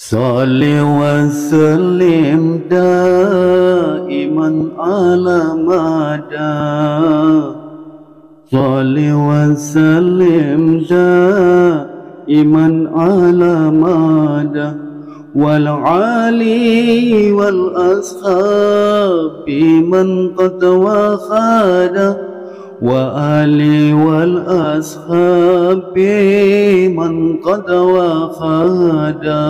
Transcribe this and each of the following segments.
صل وسلم دائما على مدى صل وسلم دائما على مدى والعالي والأصحاب من قد وخاد وآلي والأصحاب من قد وخادا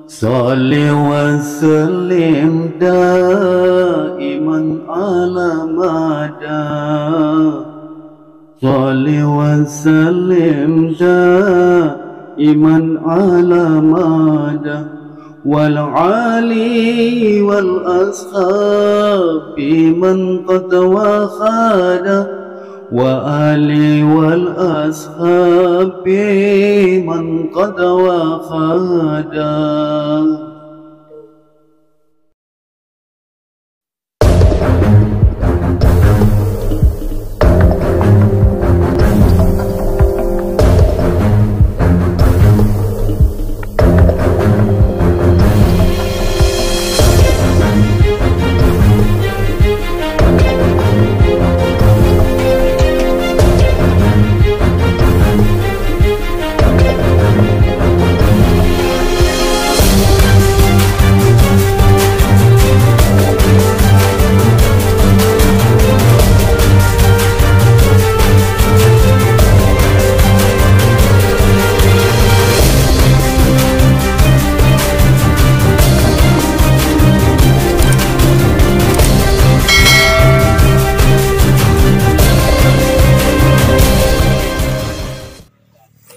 صل وسلم دائما على مدى صل وسلم دائما على مدى والعالي والأصحاب من قد وخاد وآلي والأصحاب من قد وخادا.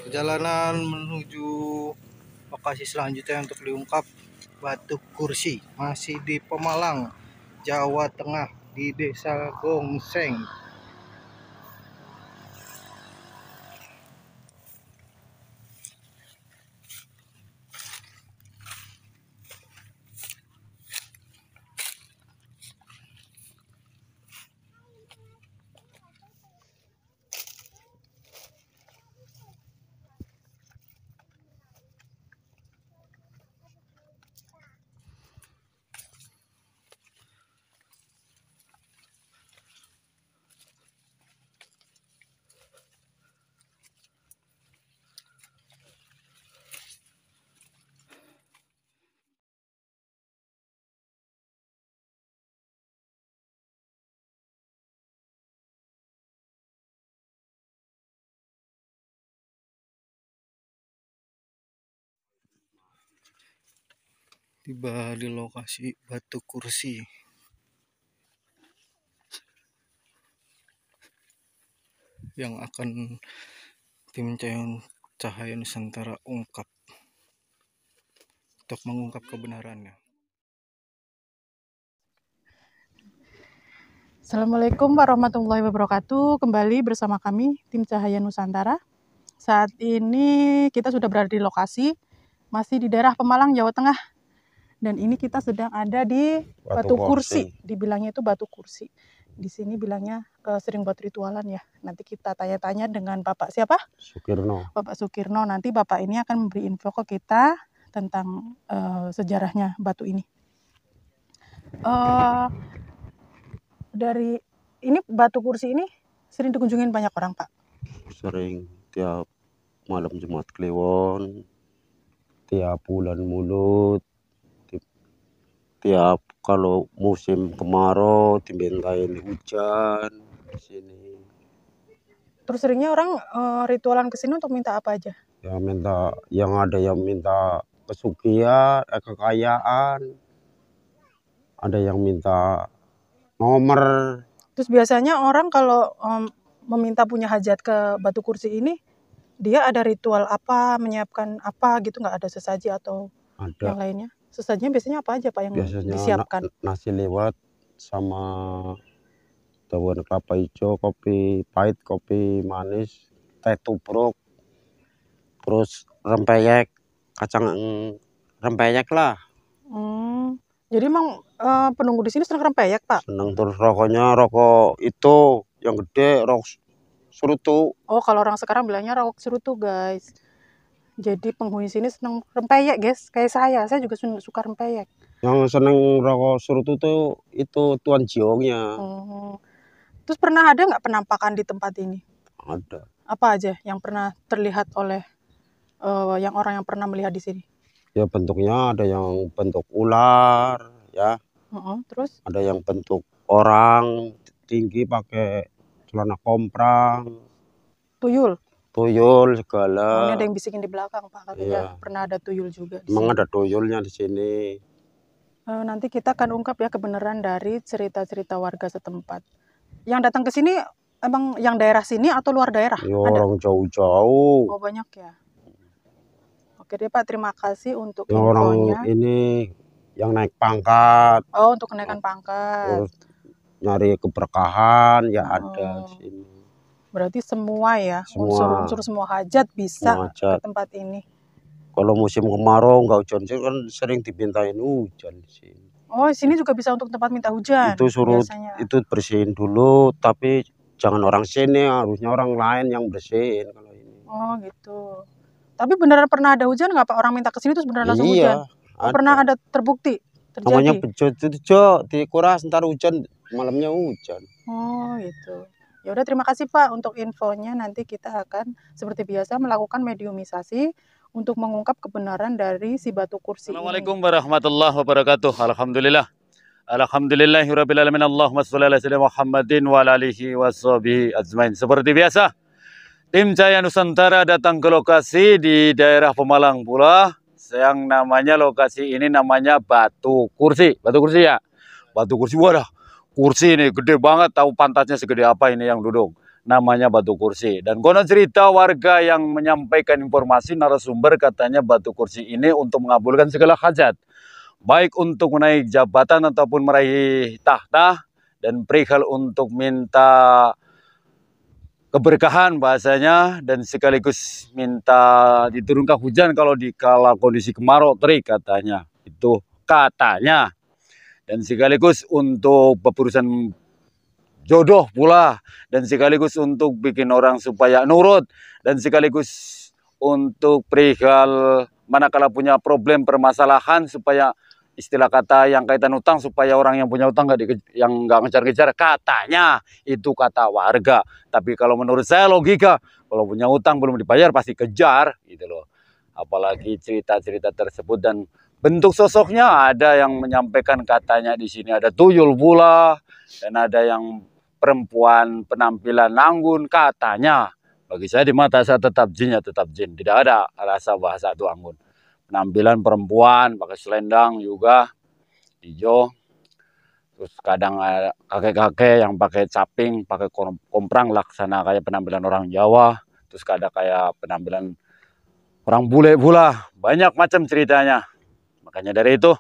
Perjalanan menuju lokasi selanjutnya untuk diungkap Batu Kursi, masih di Pemalang, Jawa Tengah, di Desa Gongseng. Tiba di lokasi Batu Kursi yang akan tim Cahaya Nusantara ungkap untuk mengungkap kebenarannya. Assalamualaikum warahmatullahi wabarakatuh. Kembali bersama kami tim Cahaya Nusantara. Saat ini kita sudah berada di lokasi, masih di daerah Pemalang, Jawa Tengah. Dan ini kita sedang ada di Batu Kursi. Dibilangnya itu Batu Kursi. Di sini bilangnya sering buat ritualan ya. Nanti kita tanya-tanya dengan Bapak siapa? Sukirno. Bapak Sukirno. Nanti Bapak ini akan memberi info ke kita tentang sejarahnya batu ini. Dari ini Batu Kursi ini sering dikunjungin banyak orang, Pak? Sering, tiap malam Jumat Kliwon, tiap bulan Mulut, tiap kalau musim kemarau dibentahin hujan di sini. Terus seringnya orang ritualan ke sini untuk minta apa aja? Ya minta, yang ada yang minta kesugihan, kekayaan, ada yang minta nomor. Terus biasanya orang kalau meminta punya hajat ke Batu Kursi ini, dia ada ritual apa, menyiapkan apa gitu, nggak ada sesaji atau yang lainnya? Sesajinya biasanya apa aja Pak yang biasanya disiapkan? Nasi liwet sama daun kelapa hijau, kopi pahit, kopi manis, teh tubruk, terus rempeyek, kacang rempeyek lah. Jadi emang penunggu di sini senang rempeyek, Pak? Senang. Terus rokoknya rokok itu yang gede, rokok serutu. Oh, kalau orang sekarang bilangnya rokok serutu, guys. Jadi penghuni sini seneng rempeyek, guys. Kayak saya juga suka rempeyek. Yang seneng rokok surut itu Tuan Jiongnya. Oh. Terus pernah ada nggak penampakan di tempat ini? Ada. Apa aja yang pernah terlihat oleh yang orang yang pernah melihat di sini? Ya bentuknya ada yang bentuk ular, ya. Terus? Ada yang bentuk orang tinggi pakai celana komprang. Tuyul Segala. ini ada yang bisikin di belakang, Pak, katanya pernah ada tuyul juga di Memang sini. ada tuyulnya di sini. Nanti kita akan ungkap ya kebenaran dari cerita-cerita warga setempat. Yang datang ke sini emang yang daerah sini atau luar daerah? Ya, orang jauh-jauh. Oh, banyak ya. Oke deh, Pak, terima kasih untuk yang orang infonya. ini yang naik pangkat. Oh, untuk kenaikan pangkat. Terus nyari keberkahan ya ada di sini. Berarti semua ya, Semua. unsur-unsur semua hajat bisa Semua hajat. ke tempat ini. Kalau musim kemarau nggak hujan sih kan sering dipintain hujan di sini. Oh, sini juga bisa untuk tempat minta hujan. Itu suruh biasanya. itu bersihin dulu, tapi jangan orang sini, harusnya orang lain yang bersihin kalau ini. Oh gitu. Tapi beneran pernah ada hujan nggak Pak? Orang minta ke sini terus beneran langsung hujan? Oh, pernah ada terbukti terjadi? Namanya bejot itu Jo, dikuras ntar hujan, malamnya hujan. Oh gitu. Ya udah, terima kasih Pak untuk infonya. Nanti kita akan seperti biasa melakukan mediumisasi untuk mengungkap kebenaran dari si batu kursi. Assalamualaikum warahmatullahi wabarakatuh. Alhamdulillah. Alhamdulillahirabbil alamin. Allahumma shalli ala sayyidina Muhammadin wa ala alihi washabihi ajmain. Seperti biasa, tim Cahaya Nusantara datang ke lokasi di daerah Pemalang pula. Yang namanya lokasi ini namanya Batu Kursi. Batu Kursi ya. Batu Kursi, wadah. Kursi ini gede banget, tahu pantatnya segede apa ini yang duduk. Namanya Batu Kursi. Dan konon cerita warga yang menyampaikan informasi narasumber katanya Batu Kursi ini untuk mengabulkan segala hajat. Baik untuk menaik jabatan ataupun meraih tahta. Dan perihal untuk minta keberkahan bahasanya. Dan sekaligus minta diturunkan hujan kalau dikala kondisi kemarau terik katanya. Itu katanya. Dan sekaligus untuk berurusan jodoh pula, dan sekaligus untuk bikin orang supaya nurut, dan sekaligus untuk perihal manakala punya problem permasalahan supaya istilah kata yang kaitan utang, supaya orang yang punya utang nggak ngejar-ngejar, katanya itu kata warga. Tapi kalau menurut saya logika, kalau punya utang belum dibayar pasti kejar gitu loh. Apalagi cerita-cerita tersebut dan bentuk sosoknya, ada yang menyampaikan katanya di sini ada tuyul pula, dan ada yang perempuan penampilan anggun katanya. Bagi saya di mata saya tetap jin ya tetap jin, tidak ada rasa bahasa itu anggun. Penampilan perempuan pakai selendang juga hijau. Terus kadang kakek-kakek yang pakai caping, pakai komprang laksana kayak penampilan orang Jawa. Terus kadang kayak penampilan orang bule pula, banyak macam ceritanya. Makanya dari itu,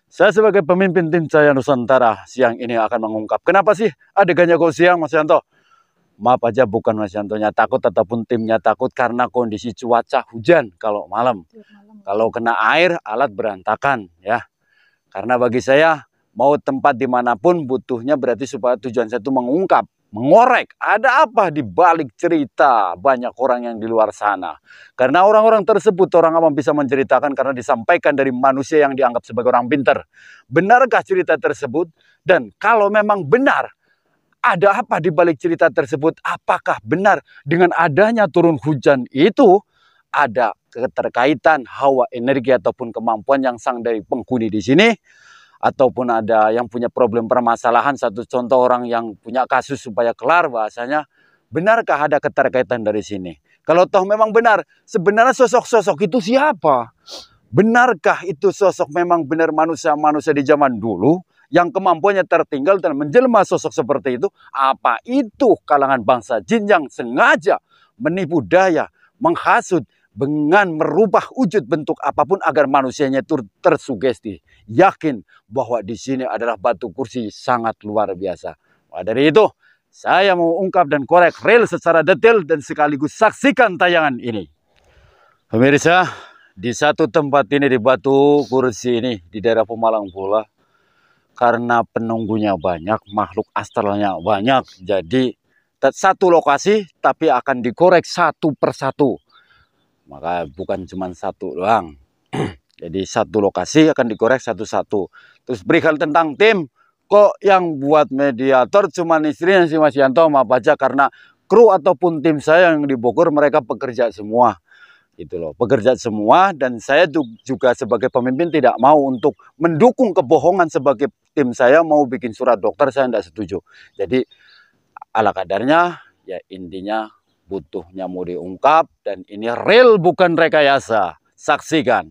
saya sebagai pemimpin tim Cahaya Nusantara siang ini akan mengungkap kenapa sih adegannya kok siang, Mas Yanto. Maaf aja, bukan Mas Yantonya takut ataupun timnya takut, karena kondisi cuaca hujan kalau malam. Kalau kena air, alat berantakan ya. Karena bagi saya, mau tempat dimanapun butuhnya berarti supaya tujuan saya itu mengungkap, mengorek ada apa di balik cerita banyak orang yang di luar sana. Karena orang-orang tersebut orang awam bisa menceritakan karena disampaikan dari manusia yang dianggap sebagai orang pintar. Benarkah cerita tersebut? Dan kalau memang benar, ada apa di balik cerita tersebut? Apakah benar dengan adanya turun hujan itu ada keterkaitan hawa energi ataupun kemampuan yang sang dari penghuni di sini? Ataupun ada yang punya problem permasalahan, satu contoh orang yang punya kasus supaya kelar bahasanya, benarkah ada keterkaitan dari sini? Kalau toh memang benar, sebenarnya sosok-sosok itu siapa? Benarkah itu sosok memang benar manusia-manusia di zaman dulu yang kemampuannya tertinggal dan menjelma sosok seperti itu? Apa itu kalangan bangsa jin yang sengaja menipu daya, menghasut, dengan merubah wujud bentuk apapun agar manusianya itu tersugesti, yakin bahwa di sini adalah Batu Kursi sangat luar biasa. Nah, dari itu saya mau ungkap dan korek real secara detail dan sekaligus saksikan tayangan ini. Pemirsa, di satu tempat ini di Batu Kursi ini di daerah Pemalang pula, karena penunggunya banyak, makhluk astralnya banyak, jadi satu lokasi tapi akan dikorek satu persatu. Maka bukan cuma satu doang. Jadi satu lokasi akan dikorek satu-satu. Terus perihal tentang tim, kok yang buat mediator cuma istrinya si Mas Yanto, maaf aja karena kru ataupun tim saya yang di Bogor mereka pekerja semua. Gitu loh, pekerja semua, dan saya juga sebagai pemimpin tidak mau untuk mendukung kebohongan sebagai tim saya mau bikin surat dokter, saya tidak setuju. Jadi ala kadarnya ya, intinya butuhnya mau diungkap dan ini real bukan rekayasa. Saksikan.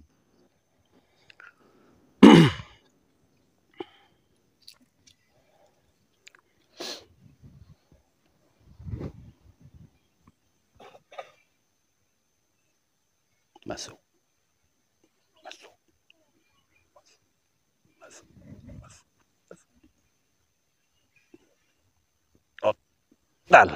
Masuk. Masuk. Masuk. Masuk. Oh, dal.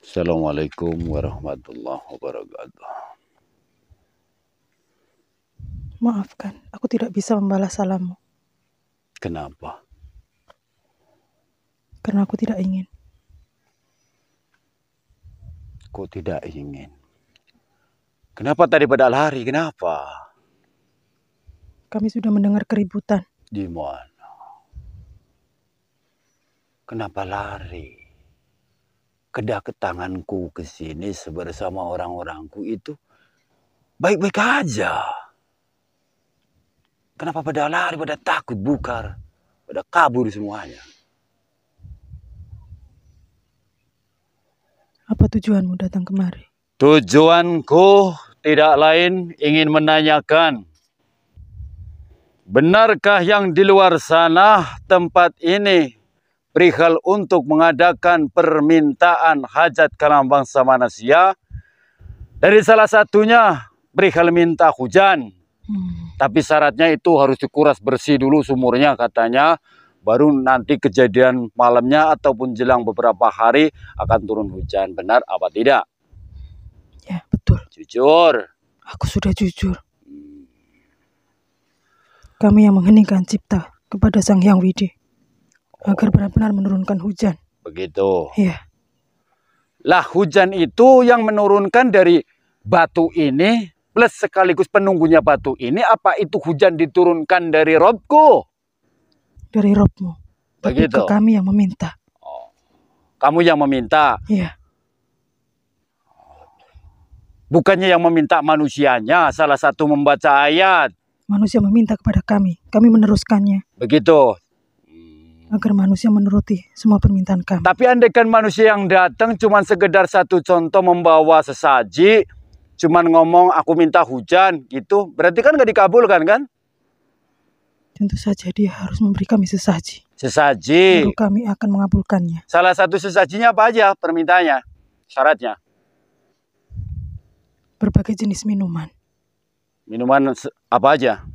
Assalamualaikum warahmatullahi wabarakatuh. Maafkan, aku tidak bisa membalas salammu. Kenapa? Karena aku tidak ingin. Kok tidak ingin? Kenapa tadi pada lari? Kenapa? Kami sudah mendengar keributan. Di mana? Kenapa lari? Kedatanganku ke sini bersama orang-orangku itu baik-baik aja. Kenapa pada lari, pada takut, bukar, pada kabur semuanya? Apa tujuanmu datang kemari? Tujuanku tidak lain ingin menanyakan, benarkah yang di luar sana tempat ini perihal untuk mengadakan permintaan hajat kalam bangsa manusia? Dari salah satunya perihal minta hujan. Tapi syaratnya itu harus dikuras bersih dulu sumurnya katanya. Baru nanti kejadian malamnya ataupun jelang beberapa hari akan turun hujan. Benar apa tidak? Ya, betul. Jujur. Aku sudah jujur. Kami yang mengheningkan cipta kepada Sang Hyang Widi agar benar-benar menurunkan hujan. Begitu. Iya. Lah hujan itu yang menurunkan dari batu ini plus sekaligus penunggunya batu ini, apa itu hujan diturunkan dari Robku? Dari Robmu. Tapi Begitu. ke kami yang meminta. Oh. Kamu yang meminta? Iya. Bukannya yang meminta manusianya, salah satu membaca ayat. Manusia meminta kepada kami meneruskannya. Begitu. Agar manusia menuruti semua permintaan kami. Tapi andaikan manusia yang datang cuma sekedar satu contoh membawa sesaji, cuman ngomong aku minta hujan gitu, berarti kan nggak dikabulkan kan? Tentu saja dia harus memberi kami sesaji. Sesaji. Baru kami akan mengabulkannya. Salah satu sesajinya apa aja permintaannya? Syaratnya? Berbagai jenis minuman. Minuman apa aja?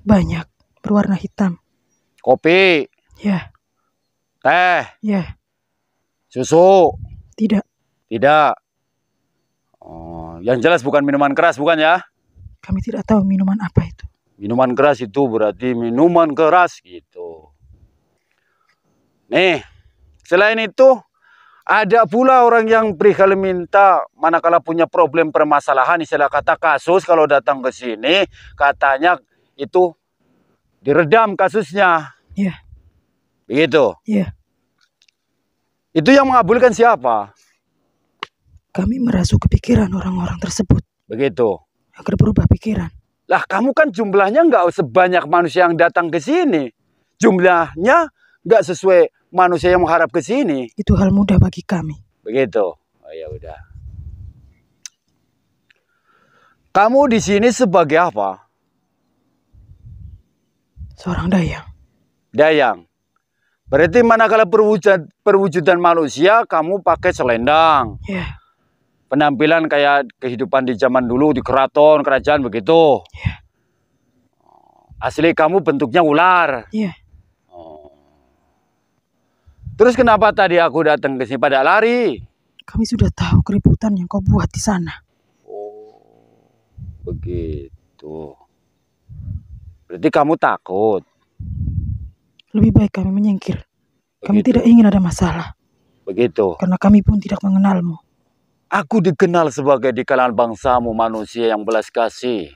Banyak. Berwarna hitam. Kopi. Ya. Teh. Ya. Susu. Tidak. Tidak. Oh, yang jelas bukan minuman keras, bukan ya? Kami tidak tahu minuman apa itu. Minuman keras itu berarti minuman keras gitu. Nih, selain itu ada pula orang yang perihal minta manakala punya problem permasalahan, istilah kata kasus, kalau datang ke sini katanya itu diredam kasusnya. Iya. Begitu. Iya. Itu yang mengabulkan siapa? Kami merasuk kepikiran orang-orang tersebut. Begitu. Agar berubah pikiran. Lah kamu kan jumlahnya nggak sebanyak manusia yang datang ke sini. Jumlahnya nggak sesuai manusia yang mengharap ke sini. Itu hal mudah bagi kami. Begitu. Oh ya udah. Kamu di sini sebagai apa? Seorang dayang. Dayang. Berarti manakala perwujudan manusia kamu pakai selendang. Ya. Penampilan kayak kehidupan di zaman dulu di keraton, kerajaan begitu. Ya. Asli kamu bentuknya ular. Iya. Oh. Terus kenapa tadi aku datang ke sini pada lari? Kami sudah tahu keributan yang kau buat di sana. Oh, begitu. Berarti kamu takut. Lebih baik kami menyingkir. Kami Begitu. tidak ingin ada masalah. Begitu. Karena kami pun tidak mengenalmu. Aku dikenal sebagai di kalangan bangsamu manusia yang belas kasih.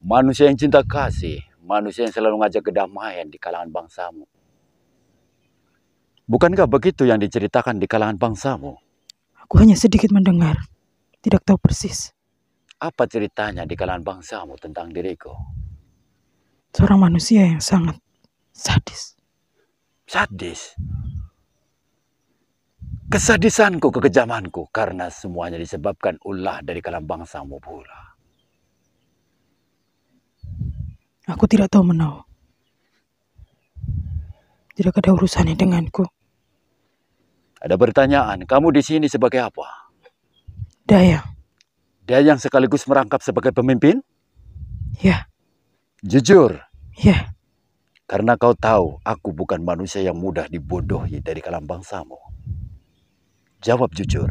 Manusia yang cinta kasih. Manusia yang selalu ngajak kedamaian di kalangan bangsamu. Bukankah begitu yang diceritakan di kalangan bangsamu? Aku hanya sedikit mendengar. Tidak tahu persis. Apa ceritanya di kalangan bangsamu tentang diriku? Seorang manusia yang sangat sadis. Sadis. Kesadisanku, kekejamanku, karena semuanya disebabkan ulah dari kalangan bangsamu pula. Aku tidak tahu menahu. Tidak ada urusannya denganku. Ada pertanyaan, kamu di sini sebagai apa? Dayang. Dayang sekaligus merangkap sebagai pemimpin? Ya. Jujur. Ya. Karena kau tahu, aku bukan manusia yang mudah dibodohi dari kalangan bangsamu. Jawab jujur.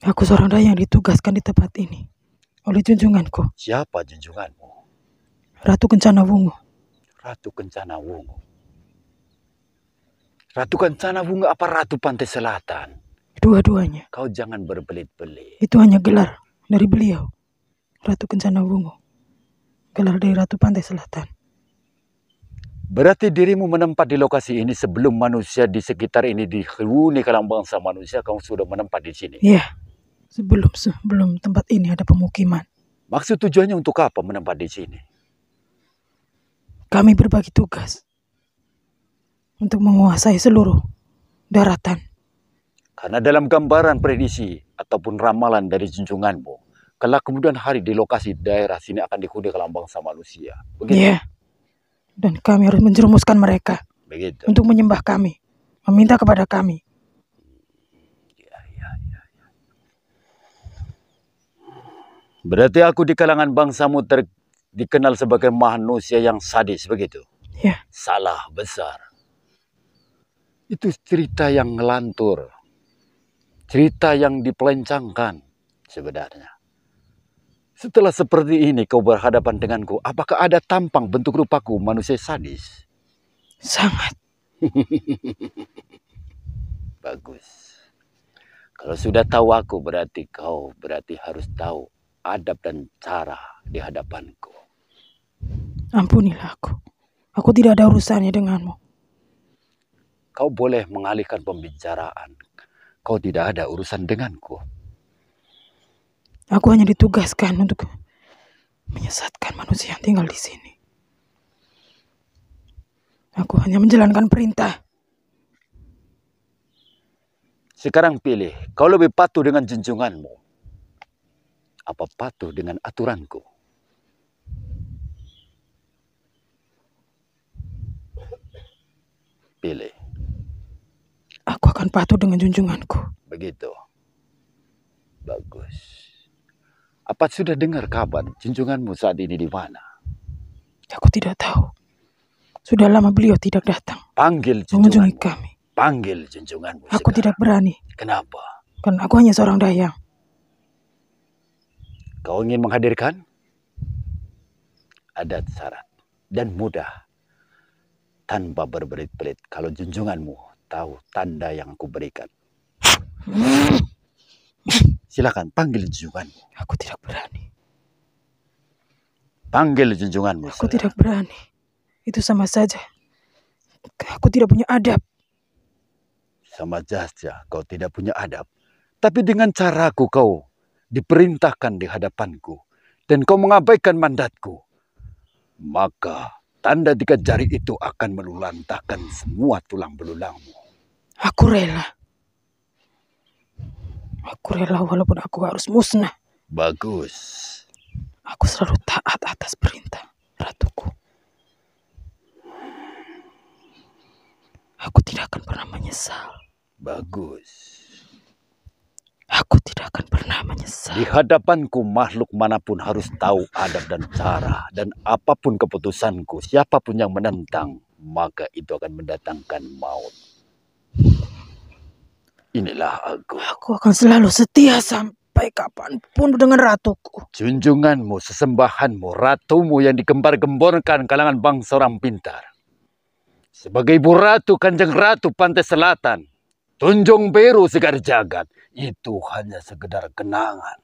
Aku seorang dayang ditugaskan di tempat ini oleh junjunganku, Siapa junjunganmu? Ratu Kencana Wungu. Ratu Kencana Wungu. Ratu Kencana Wungu apa Ratu Pantai Selatan? Dua-duanya. Kau jangan berbelit-belit. Itu hanya gelar dari beliau, Ratu Kencana Wungu. Gelar dari Ratu Pantai Selatan. Berarti dirimu menempat di lokasi ini sebelum manusia di sekitar ini dihuni kalangan bangsa manusia, kamu sudah menempat di sini. Iya, sebelum tempat ini ada pemukiman. Maksud tujuannya untuk apa menempat di sini? Kami berbagi tugas untuk menguasai seluruh daratan. Karena dalam gambaran prediksi ataupun ramalan dari junjunganmu, kelak kemudian hari di lokasi daerah sini akan dihuni kalangan bangsa manusia. Begitu? Iya. Dan kami harus menjerumuskan mereka. Begitu. Untuk menyembah kami, meminta kepada kami. Ya. Berarti aku di kalangan bangsamu dikenal sebagai manusia yang sadis, begitu? Ya. Salah besar. Itu cerita yang ngelantur. Cerita yang dipelencangkan sebenarnya. Setelah seperti ini kau berhadapan denganku, apakah ada tampang bentuk rupaku manusia sadis? Sangat. Bagus. Kalau sudah tahu aku berarti kau harus tahu adab dan cara di hadapanku. Ampunilah aku. Aku tidak ada urusannya denganmu. Kau boleh mengalihkan pembicaraan. Kau tidak ada urusan denganku. Aku hanya ditugaskan untuk menyesatkan manusia yang tinggal di sini. Aku hanya menjalankan perintah. Sekarang pilih, kau lebih patuh dengan junjunganmu, apa patuh dengan aturanku? Pilih. Aku akan patuh dengan junjunganku. Begitu. Bagus. Apa sudah dengar kabar junjunganmu saat ini di mana? Aku tidak tahu. Sudah lama beliau tidak datang. Panggil mengunjungi junjunganmu. kami. Panggil junjunganmu. Aku sekarang. tidak berani. Kenapa? Karena aku hanya seorang dayang. Kau ingin menghadirkan? Ada syarat dan mudah. Tanpa berbelit-belit. Kalau junjunganmu tahu tanda yang aku berikan. Silakan panggil junjunganmu. Aku tidak berani. Panggil junjunganmu. Aku tidak berani. Itu sama saja. Aku tidak punya adab. Sama saja kau tidak punya adab. Tapi dengan caraku kau diperintahkan di hadapanku. Dan kau mengabaikan mandatku. Maka tanda 3 jari itu akan melulantahkan semua tulang belulangmu. Aku rela. Aku rela walaupun aku harus musnah. Bagus. Aku selalu taat atas perintah ratuku. Aku tidak akan pernah menyesal. Bagus. Aku tidak akan pernah menyesal. Di hadapanku makhluk manapun harus tahu adab dan cara. Dan apapun keputusanku, siapapun yang menentang, maka itu akan mendatangkan maut. Inilah aku. Aku akan selalu setia sampai sampai kapanpun dengan ratuku. Junjunganmu, sesembahanmu, ratumu yang digembar-gemborkan kalangan bangsa orang pintar. Sebagai ibu ratu, kanjeng ratu pantai selatan, Tunjung Biru segar jagat, itu hanya sekedar kenangan.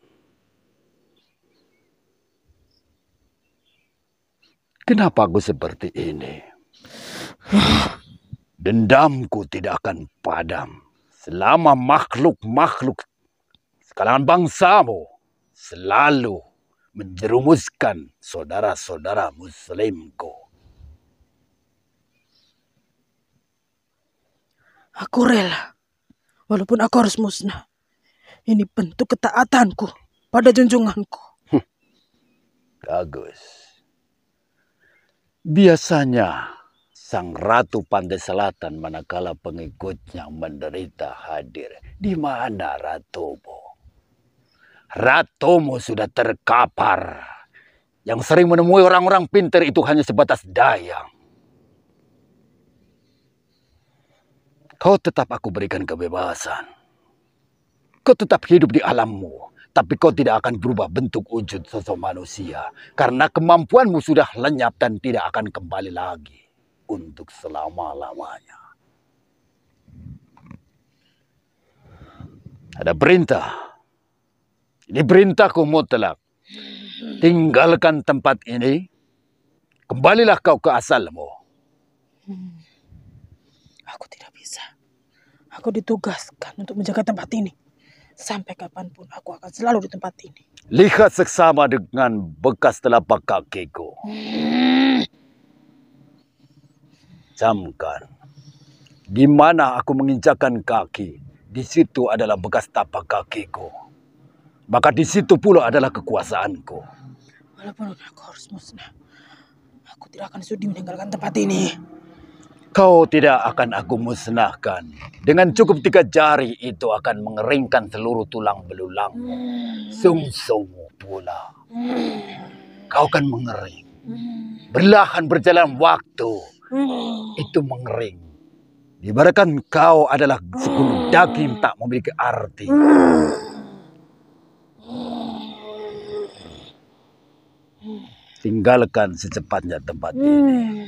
Kenapa aku seperti ini? Dendamku tidak akan padam selama makhluk-makhluk kalangan bangsamu selalu menjerumuskan saudara-saudara muslimku. Aku rela, walaupun aku harus musnah. Ini bentuk ketaatanku pada junjunganku. Bagus. Biasanya sang ratu pantai selatan manakala pengikutnya menderita hadir. Di mana ratumu? Ratumu sudah terkapar. Yang sering menemui orang-orang pintar itu hanya sebatas dayang. Kau tetap aku berikan kebebasan. Kau tetap hidup di alammu. Tapi kau tidak akan berubah bentuk wujud sosok manusia. Karena kemampuanmu sudah lenyap dan tidak akan kembali lagi. Untuk selama-lamanya. Ada perintah. Ini perintahku mutlak. Tinggalkan tempat ini. Kembalilah kau ke asalmu. Aku tidak bisa. Aku ditugaskan untuk menjaga tempat ini. Sampai kapanpun aku akan selalu di tempat ini. Lihat seksama dengan bekas telapak kakiku. Camkan. Di mana aku menginjakkan kaki, di situ adalah bekas tapak kakiku. Maka di situ pula adalah kekuasaanku. Walaupun aku harus musnah, aku tidak akan sudi meninggalkan tempat ini. Kau tidak akan aku musnahkan. Dengan cukup 3 jari itu akan mengeringkan seluruh tulang belulangmu. Sungsungmu pula. Kau akan mengering. Berlahan berjalan waktu. Itu mengering. Ibaratkan kau adalah segunung daging tak memiliki arti. Tinggalkan secepatnya tempat ini.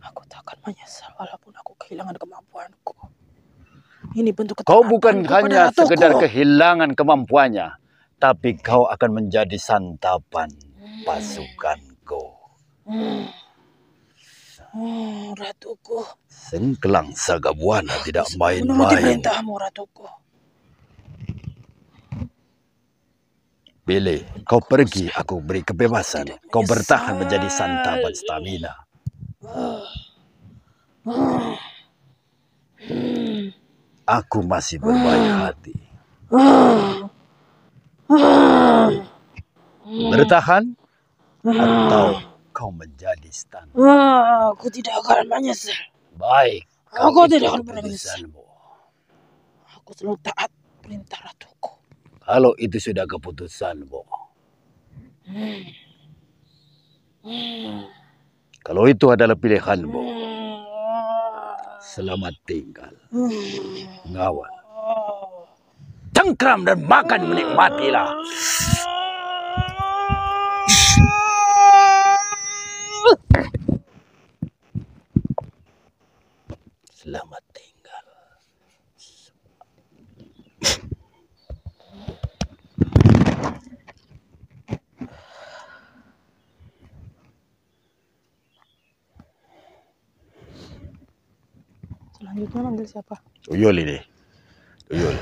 Aku tak akan menyesal walaupun aku kehilangan kemampuanku. Ini bentuk Kau bukan ketaatanku pada hanya ratuku. sekedar kehilangan kemampuannya, tapi kau akan menjadi santapan pasukanku. Ratuku. Sengkelang Sagabuana tidak Menuruti main-main. perintahmu, ratuku. Pilih, kau pergi, aku beri kebebasan. Kau bertahan menjadi santapan stamina. Aku masih berbaik hati. Bertahan atau kau menjadi stand. Aku tidak akan menyesal. Baik, Aku itu tidak akan pernah menyesal. keputusanmu. Aku selalu taat perintah ratuku. Kalau itu sudah keputusanmu. Kalau itu adalah pilihanmu. Selamat tinggal. Ngawal. Cengkram dan makan menikmatilah. Selamat tinggal. Selanjutnya manggil siapa? Tuyul ini. Tuyul.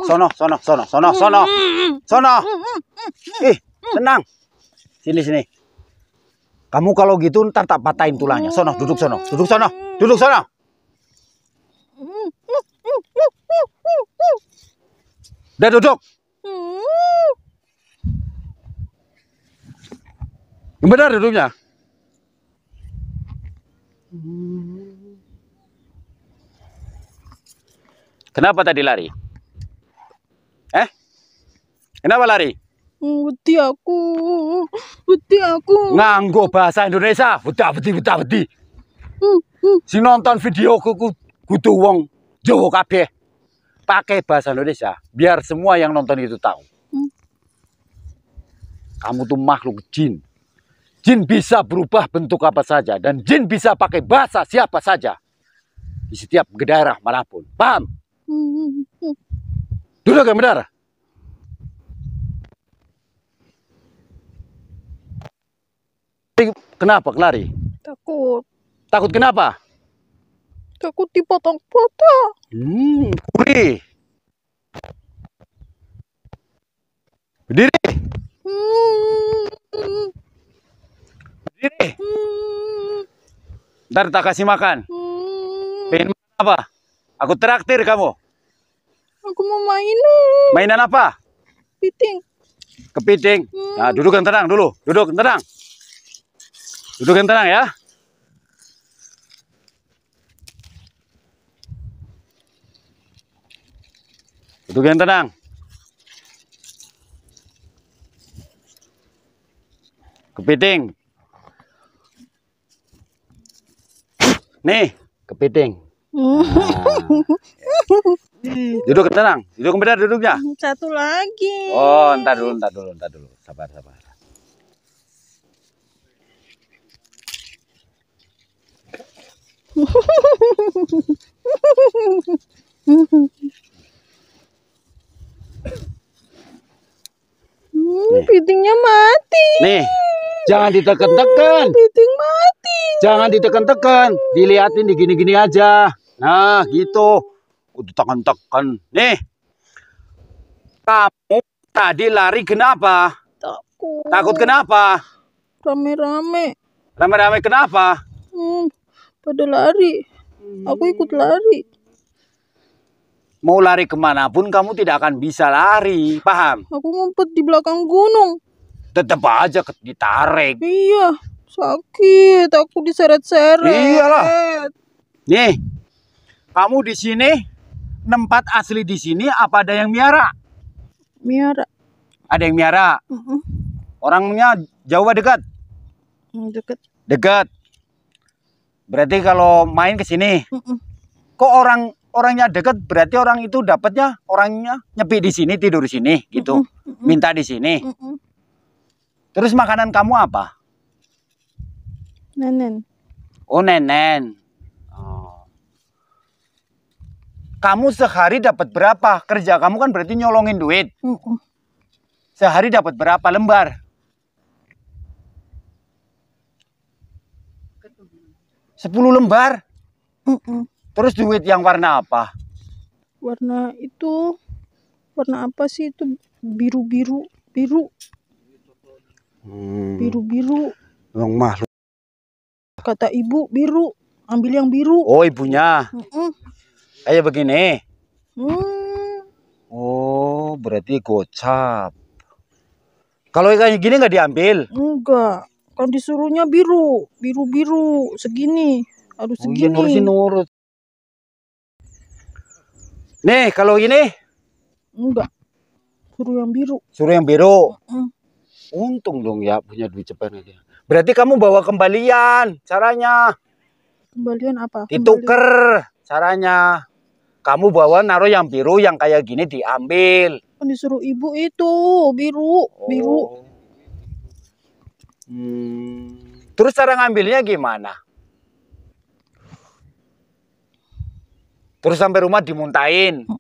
Sono. Tenang. Sini. Kamu kalau gitu ntar tak patahin tulangnya. Sono, duduk sono. Udah duduk. Yang benar duduknya. Kenapa tadi lari? Kenapa lari? Wedi aku. Wedi aku. Nganggo bahasa Indonesia. Wedi. Si nonton videoku kudu wong Jawa kabeh. Pakai bahasa Indonesia biar semua yang nonton itu tahu. Kamu tuh makhluk jin. Jin bisa berubah bentuk apa saja dan jin bisa pakai bahasa siapa saja di setiap daerah manapun. Paham? Duduk yang benar. Kenapa lari? Takut. Takut kenapa? Takut dipotong-potong. Kuri. Berdiri. Berdiri. Ntar tak kasih makan. Pengen makan apa? Aku traktir kamu. Aku mau mainan. Mainan apa? Piting. Kepiting. Nah, duduk yang tenang dulu. Duduk yang tenang. Duduk yang tenang ya. Duduk yang tenang. Kepiting. Nih, kepiting. Duduk yang tenang. Duduk yang benar duduknya. Satu lagi. Oh, ntar dulu. Sabar. Pitingnya mati. Nih, jangan ditekan-tekan. Piting mati. Jangan ditekan-tekan. Dilihatin di gini-gini aja. Nah, gitu. Udah tekan-tekan. Nih. Kamu tadi lari kenapa? Takut. Takut kenapa? Rame-rame. Rame-rame kenapa? Pada lari. Aku ikut lari. Mau lari kemanapun kamu tidak akan bisa lari. Paham? Aku ngumpet di belakang gunung. Tetap aja ditarik. Iya, sakit. Aku diseret-seret. Iyalah. Nih, kamu di sini, tempat asli di sini apa ada yang miara? Miara. Ada yang miara. Orangnya jauh dekat? Deket. Dekat. Berarti kalau main ke sini, kok orangnya dekat? Berarti orang itu dapatnya orangnya nyepi di sini, tidur di sini, gitu. Minta di sini. Terus makanan kamu apa? Nenen. Oh, nenen. Oh. Kamu sehari dapat berapa? Kerja kamu kan berarti nyolongin duit. Sehari dapat berapa lembar? 10 lembar? Terus duit yang warna apa? Warna itu, warna apa sih itu? Biru-biru. Biru. Biru-biru. Yang makhluk. Kata ibu biru. Ambil yang biru. Oh, ibunya. Kayak begini. Oh, berarti gocap. Kalau kayak gini nggak diambil? Enggak. Kan disuruhnya biru. Biru-biru. Segini. Harus segini. Nurut. Nih, kalau gini? Enggak. Suruh yang biru. Suruh yang biru. Untung dong ya punya duit cepat aja. Berarti kamu bawa kembalian caranya. Kembalian apa? Ditukar caranya. Kamu bawa naruh yang biru yang kayak gini diambil. Kan disuruh ibu itu biru. Biru. Terus cara ngambilnya gimana? Terus sampai rumah dimuntahin.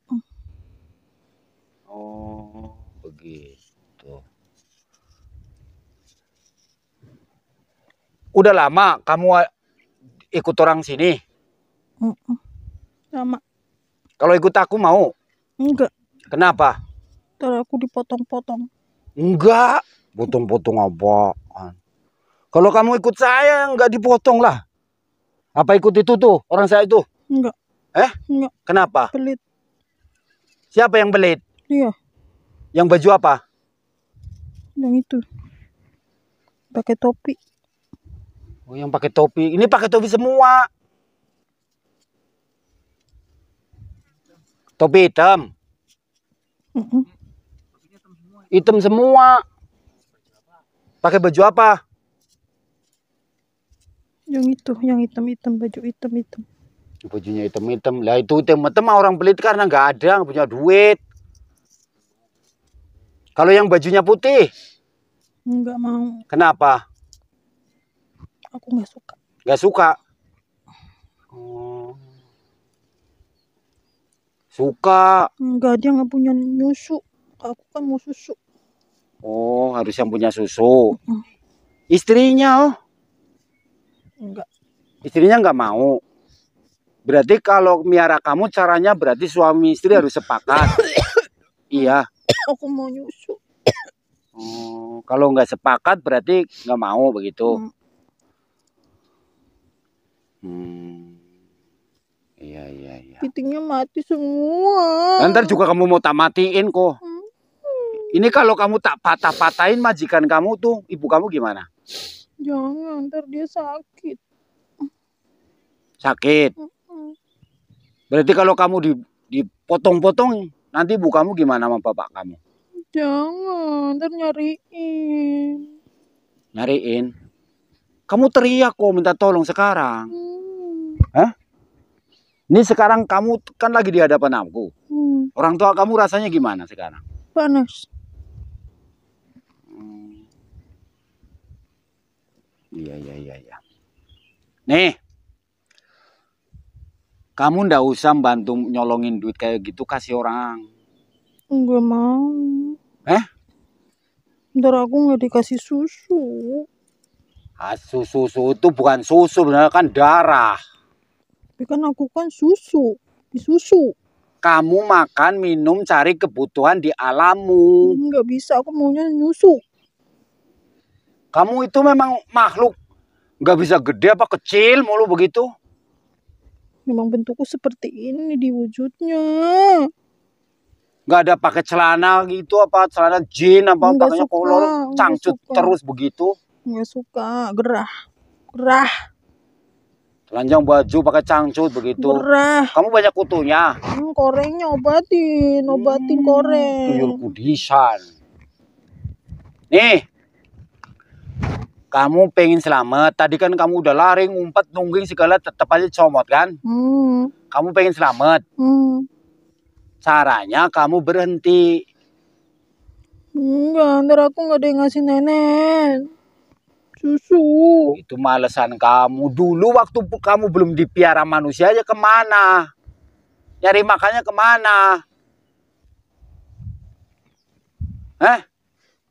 Oh, begitu. Udah lama kamu ikut orang sini? Lama. Kalau ikut aku mau? Enggak. Kenapa? Ntar aku dipotong-potong. Enggak. Potong-potong apaan? Kalau kamu ikut saya enggak dipotong lah. Apa ikut itu tuh orang saya itu? Enggak. Enggak. Kenapa? Pelit. Siapa yang belit? Iya. Yang baju apa? Yang itu. Pakai topi. Oh, yang pakai topi. Ini pakai topi semua. Topi hitam. Hitam semua. Pakai baju apa? Yang itu, yang hitam-hitam, baju hitam-hitam. Bajunya hitam-hitam. Lah itu hitam-hitam orang pelit karena nggak ada, nggak punya duit. Kalau yang bajunya putih? Nggak mau. Kenapa? Aku nggak suka. Nggak suka? Oh. Suka. Nggak, dia nggak punya nyusu. Aku kan mau susu. Oh, harus yang punya susu. Istrinya, oh. Enggak. Istrinya nggak mau. Berarti kalau miara kamu caranya berarti suami istri harus sepakat. Iya. Aku mau nyusu. Oh, kalau nggak sepakat berarti nggak mau begitu. Iya. Pitingnya mati semua. Ntar juga kamu mau tak matiin kok. Ini kalau kamu tak patah-patahin majikan kamu tuh, ibu kamu gimana? Jangan, ntar dia sakit. Sakit. Berarti kalau kamu dipotong-potong, nanti ibu kamu gimana sama bapak kamu? Jangan, ntar nyariin. Nyariin? Kamu teriak kok minta tolong sekarang. Hah? Ini sekarang kamu kan lagi di hadapan aku. Orang tua kamu rasanya gimana sekarang? Panas. Iya. Nih, kamu ndak usah bantu nyolongin duit kayak gitu, kasih orang. Enggak mau. Ntar aku nggak dikasih susu. Susu itu bukan susu, benar kan darah. Tapi kan aku kan susu. Disusu. Kamu makan, minum, cari kebutuhan di alammu. Nggak bisa, aku maunya nyusu. Kamu itu memang makhluk. Nggak bisa gede apa kecil mulu begitu. Memang bentukku seperti ini di wujudnya. Nggak ada pakai celana gitu apa celana jin apa pakainya kolor cangcut terus begitu. Nggak suka, gerah. Telanjang baju pakai cangcut begitu. Gerah. Kamu banyak kutunya. Korengnya obatin koreng. Tuyul kudisan. Nih, kamu pengen selamat. Tadi kan kamu udah lari, ngumpet, nungging segala tetap aja comot kan? Kamu pengen selamat. Caranya kamu berhenti. Enggak, ntar aku nggak ada yang ngasih nenek susu. Itu malesan kamu. Dulu waktu kamu belum dipiara manusia aja kemana? Nyari makannya kemana?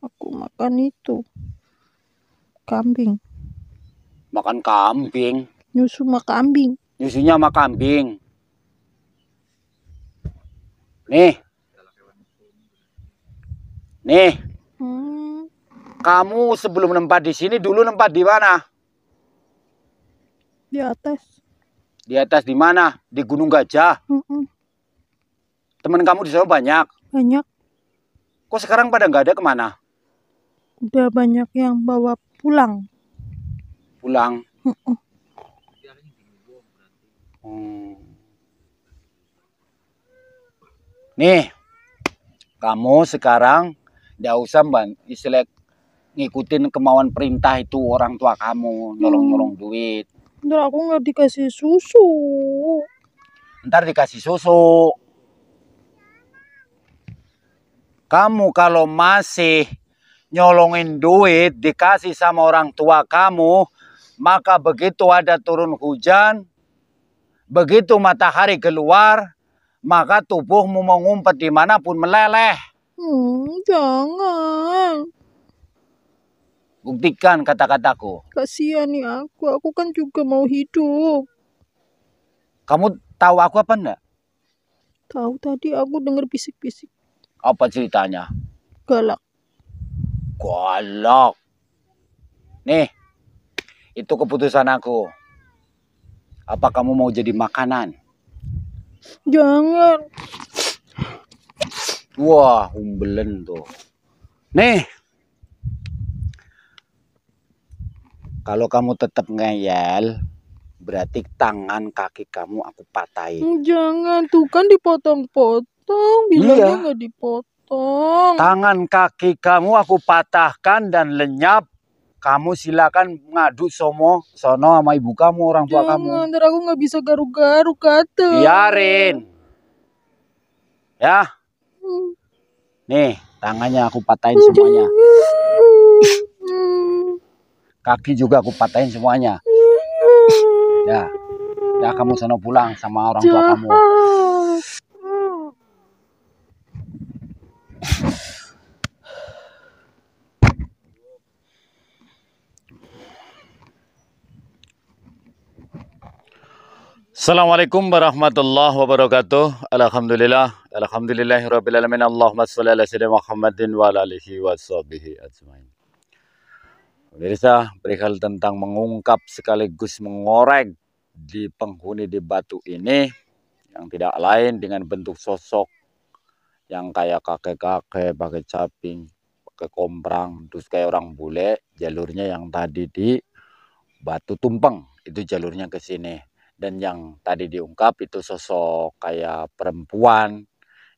Aku makan itu. Kambing. Makan kambing. Nyusu sama kambing. Nyusunya sama kambing. Nih. Kamu sebelum nempat di sini dulu nempat di mana? Di atas. Di atas di mana? Di Gunung Gajah. Temen kamu di sana banyak? Banyak. Kok sekarang pada nggak ada kemana? Udah banyak yang bawa pulang. Pulang? Nih, kamu sekarang nggak usah istilah ngikutin kemauan perintah itu orang tua kamu nyolong duit. Ntar aku nggak dikasih susu. Ntar dikasih susu. Kamu kalau masih nyolongin duit dikasih sama orang tua kamu, maka begitu ada turun hujan, begitu matahari keluar, maka tubuhmu mau ngumpet dimanapun meleleh. Jangan. Buktikan kata-kataku. Kasihan nih aku kan juga mau hidup. Kamu tahu aku apa enggak? Tahu, tadi aku dengar bisik-bisik. Apa ceritanya? Galak. Nih, itu keputusan aku. Apa kamu mau jadi makanan? Jangan. Wah, umbelen tuh. Nih, kalau kamu tetap ngeyel, berarti tangan kaki kamu aku patahin. Jangan, tuh kan dipotong-potong, bilangnya nggak dipotong. Tangan kaki kamu aku patahkan dan lenyap. Kamu silakan ngadu sono sama ibu kamu, orang tua kamu. Jangan, ntar aku nggak bisa garuk-garuk kata. Biarin. Ya. Nih, tangannya aku patahin semuanya. Kaki juga aku patahin semuanya. Ya. Ya, kamu sono pulang sama orang tua kamu. Assalamualaikum warahmatullahi wabarakatuh. Alhamdulillahirabbil alamin. Allahumma shalli ala sayyidina Muhammadin wa ala alihi washabihi ajmain. Pemirsa, perihal tentang mengungkap sekaligus mengorek di penghuni di Batu ini yang tidak lain dengan bentuk sosok yang kayak kakek-kakek pakai caping, pakai komprang, terus kayak orang bule. Jalurnya yang tadi di Batu Tumpeng itu jalurnya ke sini. Dan yang tadi diungkap itu sosok kayak perempuan,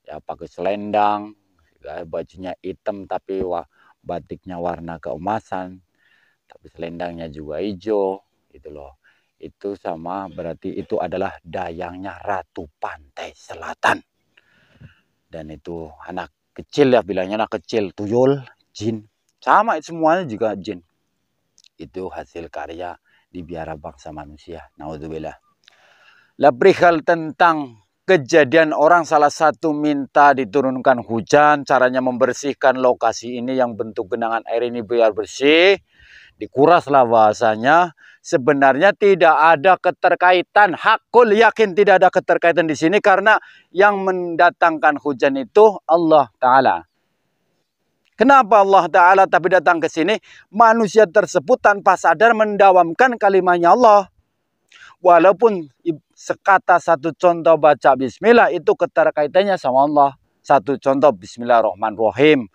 ya pakai selendang, bajunya hitam tapi batiknya warna keemasan, tapi selendangnya juga hijau, gitu loh. Itu sama berarti itu adalah dayangnya Ratu Pantai Selatan. Dan itu anak kecil ya, bilangnya anak kecil, tuyul, jin, sama semuanya juga jin. Itu hasil karya di biara bangsa manusia. Naudzubillah. Lah perihal tentang kejadian orang salah satu minta diturunkan hujan, caranya membersihkan lokasi ini yang bentuk genangan air ini biar bersih, dikuraslah bahasanya. Sebenarnya tidak ada keterkaitan, hakul yakin tidak ada keterkaitan di sini karena yang mendatangkan hujan itu Allah Ta'ala. Kenapa Allah Ta'ala tapi datang ke sini? Manusia tersebut tanpa sadar mendawamkan kalimatnya Allah. Walaupun sekata satu contoh baca bismillah itu keterkaitannya sama Allah. Satu contoh bismillahirrahmanirrahim.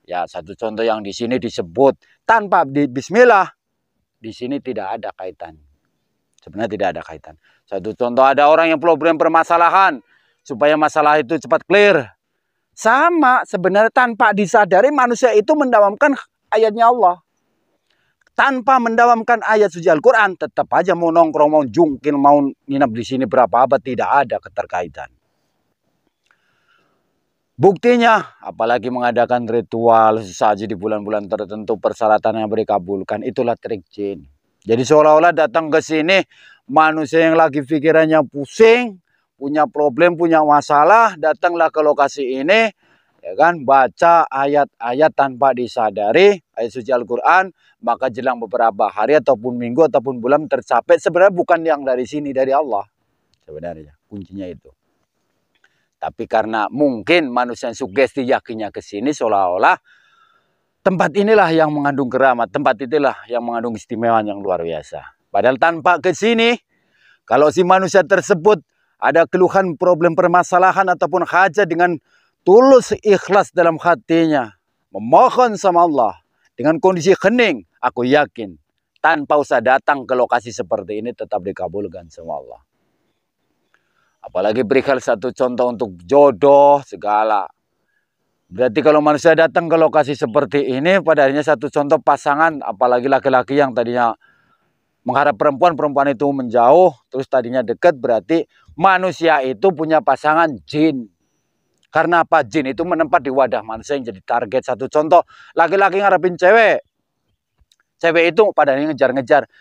Ya, satu contoh yang di sini disebut tanpa bismillah. Di sini tidak ada kaitan. Sebenarnya tidak ada kaitan. Satu contoh ada orang yang problem permasalahan supaya masalah itu cepat clear. Sama sebenarnya tanpa disadari manusia itu mendawamkan ayatnya Allah. Tanpa mendawamkan ayat suci Al-Quran, tetap aja mau nongkrong, mau jungkil, mau nginap di sini berapa abad, tidak ada keterkaitan. Buktinya, apalagi mengadakan ritual sesaji di bulan-bulan tertentu, persyaratan yang dikabulkan, itulah trik jin. Jadi seolah-olah datang ke sini, manusia yang lagi pikirannya pusing, punya problem, punya masalah, datanglah ke lokasi ini, ya kan, baca ayat-ayat tanpa disadari, ayat suci Al-Quran, maka jelang beberapa hari ataupun minggu ataupun bulan tercapai. Sebenarnya bukan yang dari sini, dari Allah. Sebenarnya kuncinya itu. Tapi karena mungkin manusia yang sugesti yakinnya ke sini seolah-olah tempat inilah yang mengandung keramat, tempat itulah yang mengandung istimewaan yang luar biasa. Padahal tanpa ke sini, kalau si manusia tersebut ada keluhan, problem, permasalahan ataupun hajat dengan tulus ikhlas dalam hatinya, memohon sama Allah dengan kondisi hening, aku yakin tanpa usah datang ke lokasi seperti ini tetap dikabulkan sama Allah. Apalagi berikan satu contoh untuk jodoh segala. Berarti kalau manusia datang ke lokasi seperti ini, pada akhirnya satu contoh pasangan, apalagi laki-laki yang tadinya mengharap perempuan, perempuan itu menjauh, terus tadinya dekat, berarti manusia itu punya pasangan jin. Karena apa? Jin itu menempat di wadah manusia yang jadi target. Satu contoh, laki-laki ngarepin cewek. Cewek itu pada ngejar-ngejar.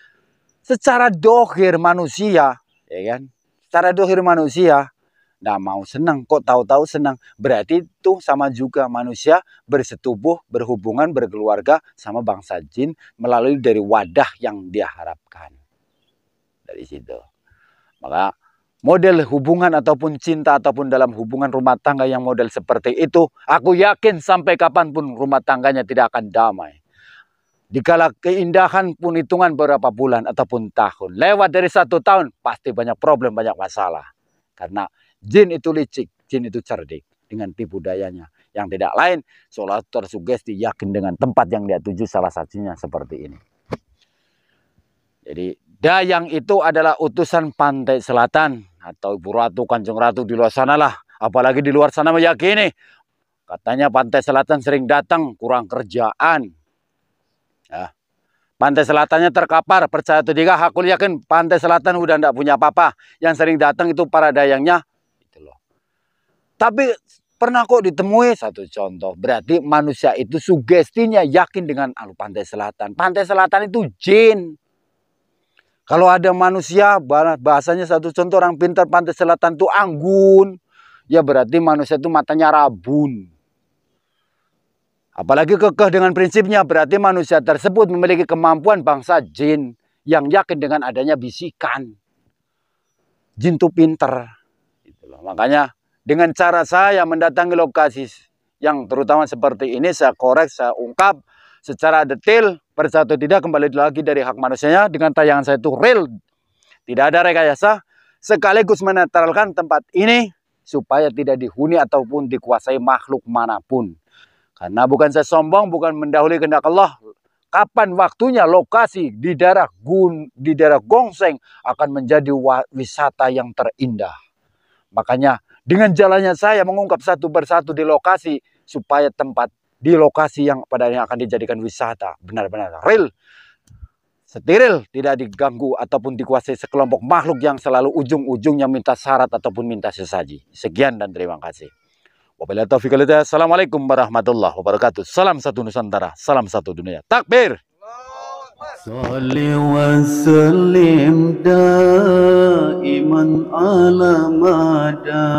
Secara dohir manusia, ya kan? Secara dohir manusia, nggak mau senang. Kok tahu-tahu senang? Berarti itu sama juga manusia bersetubuh, berhubungan, berkeluarga sama bangsa jin melalui dari wadah yang dia harapkan. Dari situ. Maka model hubungan ataupun cinta ataupun dalam hubungan rumah tangga yang model seperti itu, aku yakin sampai kapanpun rumah tangganya tidak akan damai. Dikala keindahan pun hitungan beberapa bulan ataupun tahun. Lewat dari 1 tahun, pasti banyak problem, banyak masalah. Karena jin itu licik, jin itu cerdik dengan tipu dayanya. Yang tidak lain, seolah tersugesti yakin dengan tempat yang dia tuju, salah satunya seperti ini. Jadi Dayang itu adalah utusan pantai selatan atau Ibu Ratu, Kanjeng Ratu di luar sana lah. Apalagi di luar sana meyakini katanya pantai selatan sering datang kurang kerjaan. Ya. Pantai selatannya terkapar, percaya atau tidak, aku yakin pantai selatan udah tidak punya apa-apa. Yang sering datang itu para dayangnya. Gitu loh. Tapi pernah kok ditemui satu contoh. Berarti manusia itu sugestinya yakin dengan pantai selatan. Pantai selatan itu jin. Kalau ada manusia, bahasanya satu contoh orang pintar pantai selatan itu anggun. Ya berarti manusia itu matanya rabun. Apalagi kekeh dengan prinsipnya, berarti manusia tersebut memiliki kemampuan bangsa jin yang yakin dengan adanya bisikan. Jin itu pinter. Makanya dengan cara saya mendatangi lokasi yang terutama seperti ini, saya korek, saya ungkap secara detail, percaya atau tidak, kembali lagi dari hak manusianya. Dengan tayangan saya itu real, tidak ada rekayasa, sekaligus menetralkan tempat ini supaya tidak dihuni ataupun dikuasai makhluk manapun. Karena bukan saya sombong, bukan mendahului kehendak Allah. Kapan waktunya lokasi di daerah Gongseng akan menjadi wisata yang terindah. Makanya dengan jalannya saya mengungkap satu persatu di lokasi supaya tempat di lokasi yang padanya akan dijadikan wisata benar-benar real, steril, tidak diganggu ataupun dikuasai sekelompok makhluk yang selalu ujung-ujungnya minta syarat ataupun minta sesaji. Sekian dan terima kasih. Wabillahi taufiq wal hidayah. Assalamualaikum warahmatullahi wabarakatuh. Salam satu Nusantara, salam satu dunia. Takbir. Salli wa sallim daiman ala mada.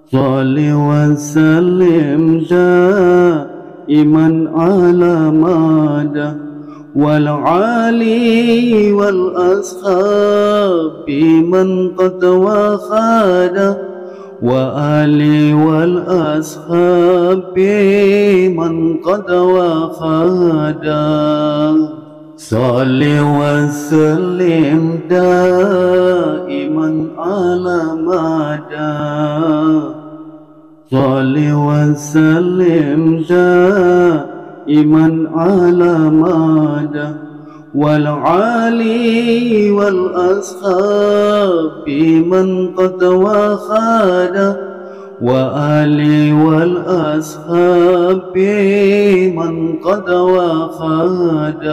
Salli wa sallim daiman ala mada. Wal ali wal ashabi man qad wa khada. وآلي والأصحاب من قد وخادا صل وسلم دائما على مدى صل وسلم دائما على مدى والعالي والأصحاب من قد وخاد وآلي والأصحاب من قد وخاد